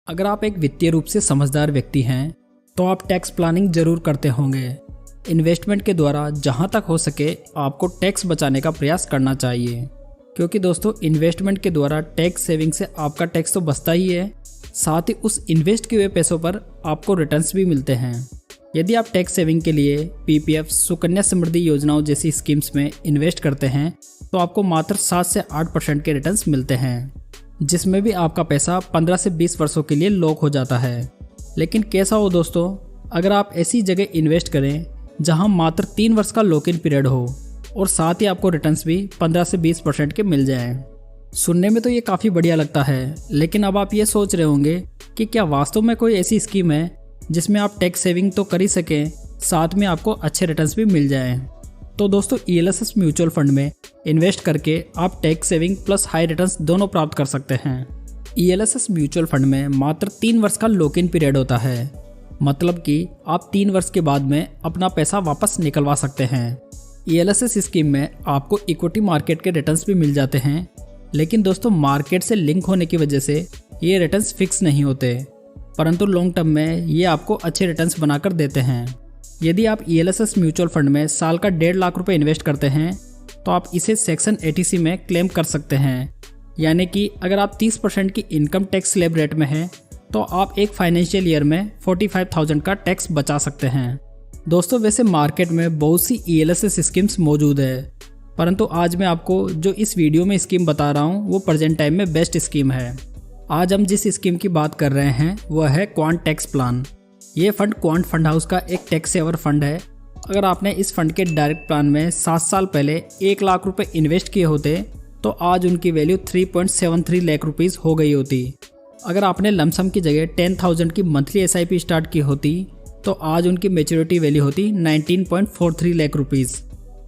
अगर आप एक वित्तीय रूप से समझदार व्यक्ति हैं तो आप टैक्स प्लानिंग जरूर करते होंगे। इन्वेस्टमेंट के द्वारा जहां तक हो सके आपको टैक्स बचाने का प्रयास करना चाहिए, क्योंकि दोस्तों इन्वेस्टमेंट के द्वारा टैक्स सेविंग से आपका टैक्स तो बचता ही है, साथ ही उस इन्वेस्ट किए हुए पैसों पर आपको रिटर्न्स भी मिलते हैं। यदि आप टैक्स सेविंग के लिए पीपीएफ, सुकन्या समृद्धि योजनाओं जैसी स्कीम्स में इन्वेस्ट करते हैं तो आपको मात्र 7 से 8% के रिटर्न्स मिलते हैं, जिसमें भी आपका पैसा 15 से 20 वर्षों के लिए लॉक हो जाता है। लेकिन कैसा हो दोस्तों, अगर आप ऐसी जगह इन्वेस्ट करें जहां मात्र 3 वर्ष का लॉक इन पीरियड हो और साथ ही आपको रिटर्न्स भी 15 से 20% के मिल जाएं। सुनने में तो ये काफ़ी बढ़िया लगता है, लेकिन अब आप ये सोच रहे होंगे कि क्या वास्तव में कोई ऐसी स्कीम है जिसमें आप टैक्स सेविंग तो कर ही सकें, साथ में आपको अच्छे रिटर्न्स भी मिल जाएं। तो दोस्तों ईएलएसएस म्यूचुअल फंड में इन्वेस्ट करके आप tax saving plus high returns दोनों प्राप्त कर सकते हैं। ईएलएसएस म्यूचुअल फंड में मात्र 3 वर्ष का लॉक इन पीरियड होता है, मतलब कि आप 3 वर्ष के बाद में अपना पैसा वापस निकलवा सकते हैं। ईएलएसएस स्कीम में आपको इक्विटी मार्केट के रिटर्न्स भी मिल जाते हैं, लेकिन दोस्तों मार्केट से लिंक होने की वजह से ये रिटर्न्स फिक्स नहीं होते, परंतु लॉन्ग टर्म में ये आपको अच्छे रिटर्न्स बनाकर देते हैं। यदि आप ईएलएसएस म्यूचुअल फंड में साल का 1.5 लाख रुपए इन्वेस्ट करते हैं तो आप इसे सेक्शन 80C में क्लेम कर सकते हैं, यानी कि अगर आप 30% की इनकम टैक्स स्लैब रेट में हैं तो आप एक फाइनेंशियल ईयर में 45,000 का टैक्स बचा सकते हैं। दोस्तों वैसे मार्केट में बहुत सी ईएलएसएस स्कीम्स मौजूद है, परंतु आज मैं आपको जो इस वीडियो में स्कीम बता रहा हूँ वो प्रेजेंट टाइम में बेस्ट स्कीम है। आज हम जिस स्कीम की बात कर रहे हैं वह है क्वांट टैक्स प्लान। ये फंड क्वांट फंड हाउस का एक टैक्स सेवर फंड है। अगर आपने इस फंड के डायरेक्ट प्लान में 7 साल पहले 1 लाख रुपए इन्वेस्ट किए होते तो आज उनकी वैल्यू 3.73 लाख रुपीज़ हो गई होती। अगर आपने लमसम की जगह 10,000 की मंथली एसआईपी स्टार्ट की होती तो आज उनकी मैच्योरिटी वैल्यू होती 19.43 lakh rupees.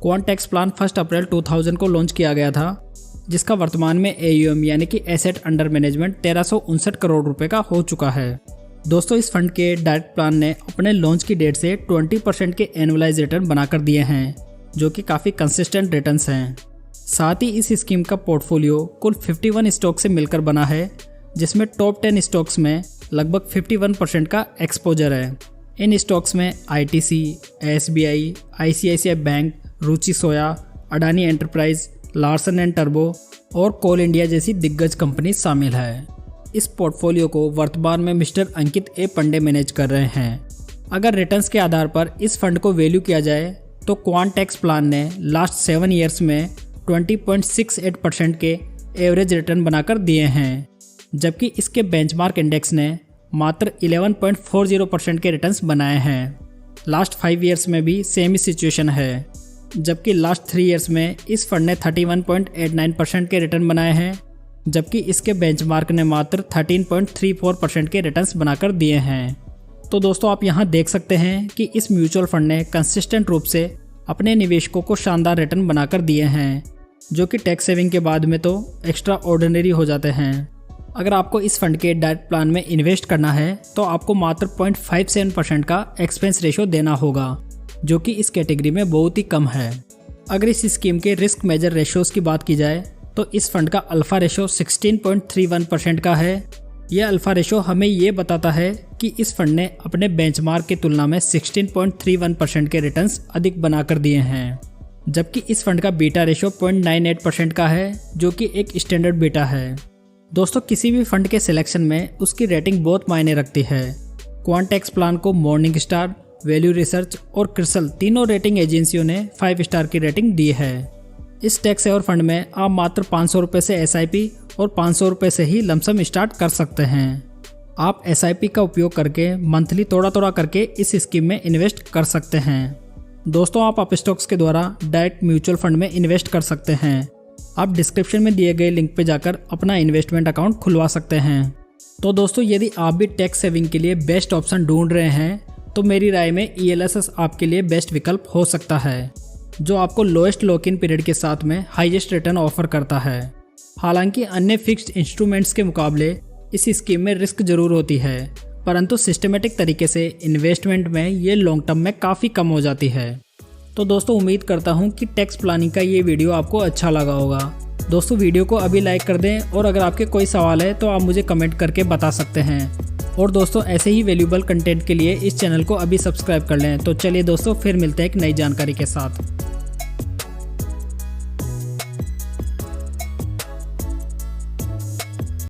Quant tax plan 1 अप्रैल 2000 को लॉन्च किया गया था, जिसका वर्तमान में AUM यानी कि एसेट अंडर मैनेजमेंट 1359 करोड़ रुपए का हो चुका है। दोस्तों इस फंड के डायरेक्ट प्लान ने अपने लॉन्च की डेट से 20% के एनुअलाइज रिटर्न बनाकर दिए हैं, जो कि काफ़ी कंसिस्टेंट रिटर्न्स हैं। साथ ही इस स्कीम का पोर्टफोलियो कुल 51 स्टॉक से मिलकर बना है, जिसमें टॉप 10 स्टॉक्स में लगभग 51% का एक्सपोजर है। इन स्टॉक्स में ITC, SBI, ICICI bank, Ruchi soya, Adani enterprise, Larsen and turbo और कोल इंडिया जैसी दिग्गज कंपनी शामिल है। इस पोर्टफोलियो को वर्तमान में मिस्टर अंकित ए पंडे मैनेज कर रहे हैं। अगर रिटर्न्स के आधार पर इस फंड को वैल्यू किया जाए तो क्वांट टैक्स प्लान ने लास्ट 7 ईयर्स में 20.68% के एवरेज रिटर्न बनाकर दिए हैं, जबकि इसके बेंचमार्क इंडेक्स ने मात्र 11.40% के रिटर्न्स बनाए हैं। लास्ट 5 ईयर्स में भी सेम ही सिचुएशन है, जबकि लास्ट 3 ईयर्स में इस फंड ने 31.89% के रिटर्न बनाए हैं, जबकि इसके बेंचमार्क ने मात्र 13.34% के रिटर्न्स बनाकर दिए हैं। तो दोस्तों आप यहाँ देख सकते हैं कि इस म्यूचुअल फंड ने कंसिस्टेंट रूप से अपने निवेशकों को शानदार रिटर्न बनाकर दिए हैं, जो कि टैक्स सेविंग के बाद में तो एक्स्ट्रा ऑर्डिनरी हो जाते हैं। अगर आपको इस फंड के डायरेक्ट प्लान में इन्वेस्ट करना है तो आपको मात्र 0.57% का एक्सपेंस रेशो देना होगा, जो कि इस कैटेगरी में बहुत ही कम है। अगर इस स्कीम के रिस्क मेजर रेशोज़ की बात की जाए तो इस फंड का अल्फा रेशो 16.31% का है। यह अल्फा रेशो हमें ये बताता है कि इस फंड ने अपने बेंचमार्क की तुलना में 16.31% के रिटर्न्स अधिक बनाकर दिए हैं, जबकि इस फंड का बीटा रेशो 0.98% का है, जो कि एक स्टैंडर्ड बीटा है। दोस्तों किसी भी फंड के सिलेक्शन में उसकी रेटिंग बहुत मायने रखती है। क्वांट टैक्स प्लान को मॉर्निंग स्टार, वैल्यू रिसर्च और क्रिसल तीनों रेटिंग एजेंसियों ने 5 स्टार की रेटिंग दी है। इस टैक्स सेवर फंड में आप मात्र 500 रुपये से SIP और 500 रुपये से ही लमसम स्टार्ट कर सकते हैं। आप SIP का उपयोग करके मंथली थोड़ा करके इस स्कीम में इन्वेस्ट कर सकते हैं। दोस्तों आप अपस्टॉक्स के द्वारा डायरेक्ट म्यूचुअल फंड में इन्वेस्ट कर सकते हैं। आप डिस्क्रिप्शन में दिए गए लिंक पर जाकर अपना इन्वेस्टमेंट अकाउंट खुलवा सकते हैं। तो दोस्तों यदि आप भी टैक्स सेविंग के लिए बेस्ट ऑप्शन ढूंढ रहे हैं तो मेरी राय में ELSS आपके लिए बेस्ट विकल्प हो सकता है, जो आपको लोएस्ट लॉक इन पीरियड के साथ में हाईएस्ट रिटर्न ऑफर करता है। हालांकि अन्य फिक्स्ड इंस्ट्रूमेंट्स के मुकाबले इस स्कीम में रिस्क जरूर होती है, परंतु सिस्टमेटिक तरीके से इन्वेस्टमेंट में ये लॉन्ग टर्म में काफ़ी कम हो जाती है। तो दोस्तों उम्मीद करता हूँ कि टैक्स प्लानिंग का ये वीडियो आपको अच्छा लगा होगा। दोस्तों वीडियो को अभी लाइक कर दें और अगर आपके कोई सवाल है तो आप मुझे कमेंट करके बता सकते हैं। और दोस्तों ऐसे ही वैल्यूएबल कंटेंट के लिए इस चैनल को अभी सब्सक्राइब कर लें। तो चलिए दोस्तों फिर मिलते हैं एक नई जानकारी के साथ।